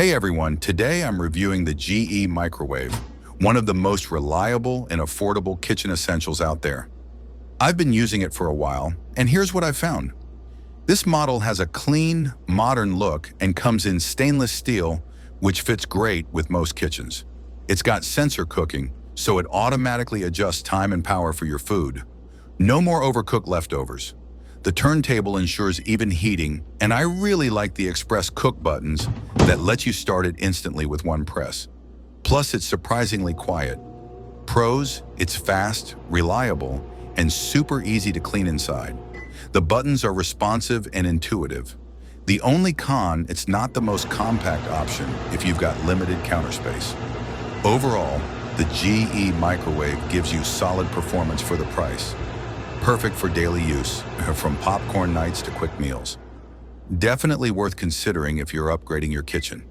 Hey everyone, today I'm reviewing the GE Microwave, one of the most reliable and affordable kitchen essentials out there. I've been using it for a while, and here's what I've found. This model has a clean, modern look and comes in stainless steel, which fits great with most kitchens. It's got sensor cooking, so it automatically adjusts time and power for your food. No more overcooked leftovers. The turntable ensures even heating, and I really like the express cook buttons that let you start it instantly with one press. Plus, it's surprisingly quiet. Pros, it's fast, reliable, and super easy to clean inside. The buttons are responsive and intuitive. The only con, it's not the most compact option if you've got limited counter space. Overall, the GE Microwave gives you solid performance for the price. Perfect for daily use, from popcorn nights to quick meals. Definitely worth considering if you're upgrading your kitchen.